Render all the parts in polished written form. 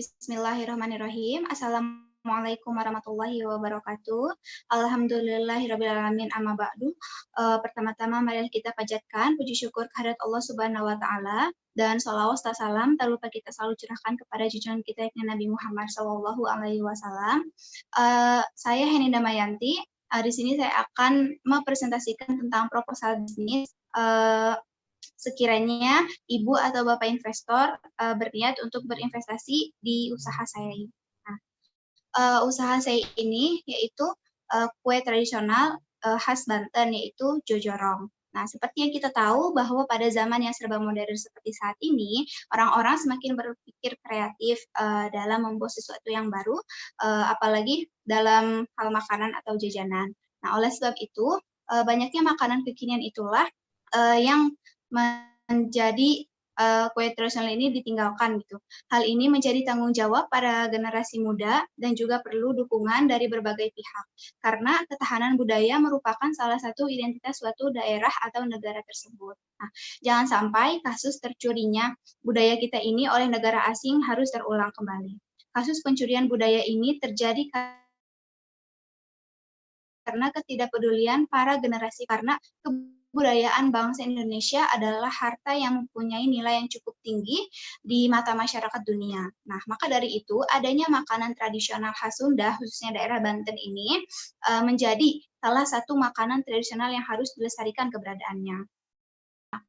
Bismillahirrahmanirrahim. Assalamualaikum warahmatullahi wabarakatuh. Alhamdulillahirrabbilalamin amma ba'du. Pertama-tama mari kita panjatkan puji syukur kehadirat Allah Subhanahu wa taala dan shalawat serta salam tak lupa kita selalu curahkan kepada junjungan kita yakni Nabi Muhammad sallallahu alaihi wasallam. Saya Heni Damayanti. Di sini saya akan mempresentasikan tentang proposal bisnis. Sekiranya Ibu atau Bapak investor berniat untuk berinvestasi di usaha saya ini. Nah, usaha saya ini yaitu kue tradisional khas Banten yaitu jojorong. Nah, seperti yang kita tahu bahwa pada zaman yang serba modern seperti saat ini, orang-orang semakin berpikir kreatif dalam membuat sesuatu yang baru, apalagi dalam hal makanan atau jajanan. Nah, oleh sebab itu, banyaknya makanan kekinian itulah yang menjadi kue tradisional ini ditinggalkan gitu. Hal ini menjadi tanggung jawab para generasi muda dan juga perlu dukungan dari berbagai pihak. Karena ketahanan budaya merupakan salah satu identitas suatu daerah atau negara tersebut. Nah, jangan sampai kasus tercurinya budaya kita ini oleh negara asing harus terulang kembali. Kasus pencurian budaya ini terjadi karena ketidakpedulian para generasi karena kebudayaan bangsa Indonesia adalah harta yang mempunyai nilai yang cukup tinggi di mata masyarakat dunia. Nah, maka dari itu adanya makanan tradisional khas Sunda, khususnya daerah Banten ini, menjadi salah satu makanan tradisional yang harus dilestarikan keberadaannya.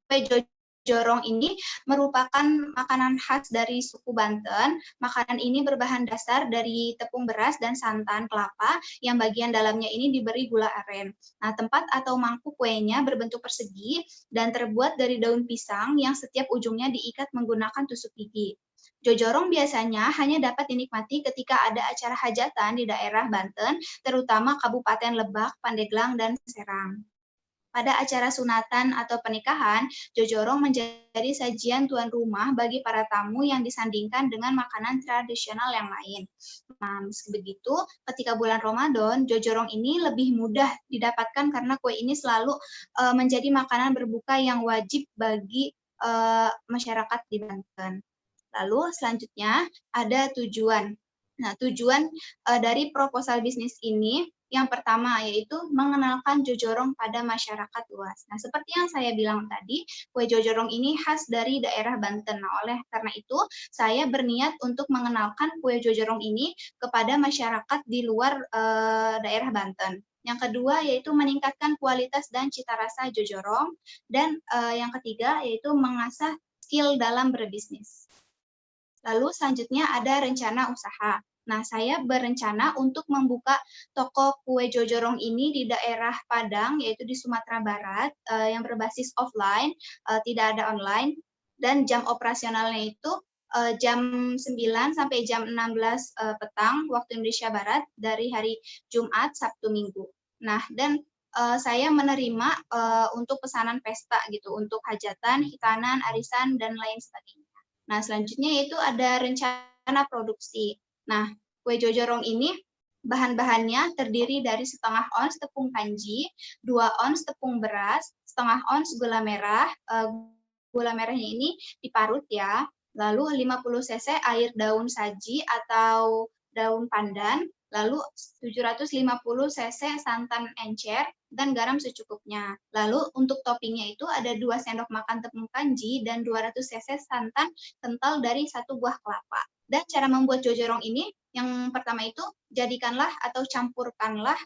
Kue jorong ini merupakan makanan khas dari suku Banten. Makanan ini berbahan dasar dari tepung beras dan santan kelapa yang bagian dalamnya ini diberi gula aren. Nah, tempat atau mangkuk kuenya berbentuk persegi dan terbuat dari daun pisang yang setiap ujungnya diikat menggunakan tusuk gigi. Jojorong biasanya hanya dapat dinikmati ketika ada acara hajatan di daerah Banten, terutama Kabupaten Lebak, Pandeglang, dan Serang. Pada acara sunatan atau pernikahan, jojorong menjadi sajian tuan rumah bagi para tamu yang disandingkan dengan makanan tradisional yang lain. Nah, meski begitu, ketika bulan Ramadan, jojorong ini lebih mudah didapatkan karena kue ini selalu menjadi makanan berbuka yang wajib bagi masyarakat di Banten. Lalu selanjutnya ada tujuan. Nah, tujuan dari proposal bisnis ini yang pertama yaitu mengenalkan jojorong pada masyarakat luas. Nah, seperti yang saya bilang tadi, kue jojorong ini khas dari daerah Banten. Nah, oleh karena itu, saya berniat untuk mengenalkan kue jojorong ini kepada masyarakat di luar daerah Banten. Yang kedua yaitu meningkatkan kualitas dan cita rasa jojorong. Dan yang ketiga yaitu mengasah skill dalam berbisnis. Lalu selanjutnya ada rencana usaha. Nah, saya berencana untuk membuka toko kue jojorong ini di daerah Padang, yaitu di Sumatera Barat, yang berbasis offline, tidak ada online, dan jam operasionalnya itu jam 9 sampai jam 16 petang, waktu Indonesia Barat, dari hari Jumat, Sabtu, Minggu. Nah, dan saya menerima untuk pesanan pesta gitu, untuk hajatan, hitanan, arisan, dan lain sebagainya. Nah, selanjutnya yaitu ada rencana produksi. Nah, kue jojorong ini bahan-bahannya terdiri dari setengah ons tepung kanji, 2 ons tepung beras, setengah ons gula merah. Gula merahnya ini diparut ya. Lalu 50 cc air daun saji atau daun pandan, lalu 750 cc santan encer, dan garam secukupnya. Lalu untuk toppingnya itu ada 2 sendok makan tepung kanji dan 200 cc santan kental dari 1 buah kelapa. Dan cara membuat jojorong ini, yang pertama itu jadikanlah atau campurkanlah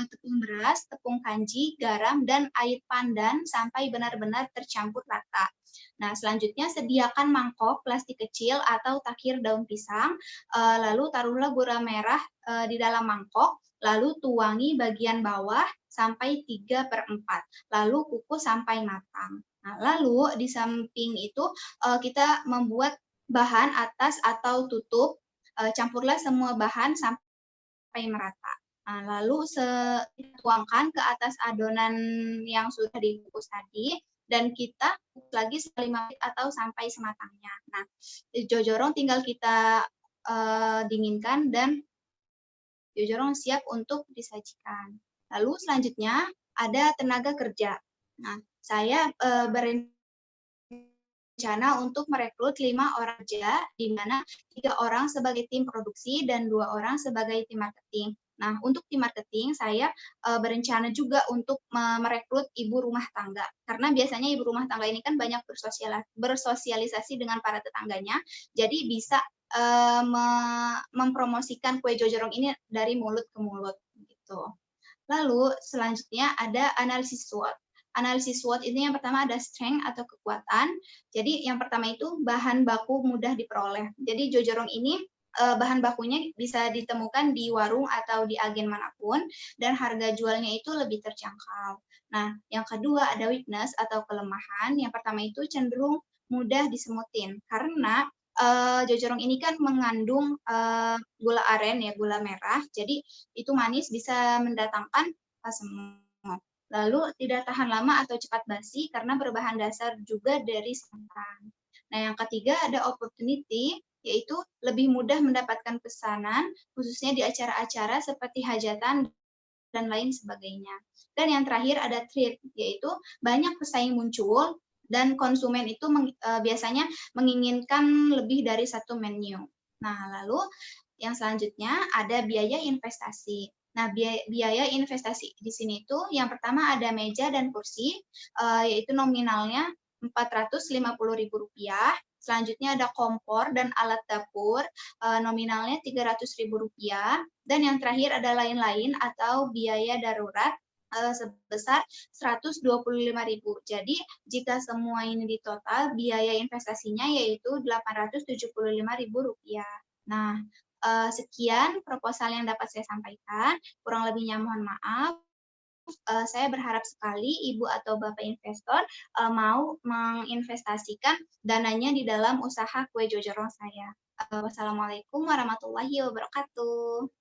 tepung beras, tepung kanji, garam, dan air pandan sampai benar-benar tercampur rata. Nah, selanjutnya sediakan mangkok plastik kecil atau takir daun pisang, lalu taruhlah gula merah di dalam mangkok, lalu tuangi bagian bawah sampai 3/4, lalu kukus sampai matang. Nah, lalu di samping itu kita membuat bahan atas atau tutup, campurlah semua bahan sampai merata. Nah, lalu tuangkan ke atas adonan yang sudah dikukus tadi, dan kita kukus lagi 5 menit atau sampai sematangnya. Nah, jojorong tinggal kita dinginkan dan jojorong siap untuk disajikan. Lalu selanjutnya ada tenaga kerja. Nah, saya berencana berencana untuk merekrut 5 orang kerja, di mana 3 orang sebagai tim produksi dan 2 orang sebagai tim marketing. Nah, untuk tim marketing saya berencana juga untuk merekrut ibu rumah tangga. Karena biasanya ibu rumah tangga ini kan banyak bersosialisasi dengan para tetangganya, jadi bisa mempromosikan kue jojorong ini dari mulut ke mulut gitu. Lalu selanjutnya ada analisis SWOT. Analisis SWOT ini yang pertama ada strength atau kekuatan. Jadi yang pertama itu bahan baku mudah diperoleh. Jadi jojorong ini bahan bakunya bisa ditemukan di warung atau di agen manapun dan harga jualnya itu lebih terjangkau. Nah, yang kedua ada weakness atau kelemahan. Yang pertama itu cenderung mudah disemutin karena jojorong ini kan mengandung gula aren ya, gula merah. Jadi itu manis bisa mendatangkan asam. Lalu tidak tahan lama atau cepat basi karena berbahan dasar juga dari santan. Nah, yang ketiga ada opportunity, yaitu lebih mudah mendapatkan pesanan, khususnya di acara-acara seperti hajatan dan lain sebagainya. Dan yang terakhir ada threat, yaitu banyak pesaing muncul dan konsumen itu biasanya menginginkan lebih dari satu menu. Nah, lalu yang selanjutnya ada biaya investasi. Nah, biaya investasi di sini itu yang pertama ada meja dan kursi, yaitu nominalnya Rp450.000. Selanjutnya ada kompor dan alat dapur, nominalnya Rp300.000. Dan yang terakhir ada lain-lain atau biaya darurat sebesar Rp125.000. Jadi, jika semua ini ditotal, biaya investasinya yaitu Rp875.000. Nah, sekian proposal yang dapat saya sampaikan. Kurang lebihnya mohon maaf. Saya berharap sekali Ibu atau Bapak investor mau menginvestasikan dananya di dalam usaha kue jojorong saya. Wassalamualaikum warahmatullahi wabarakatuh.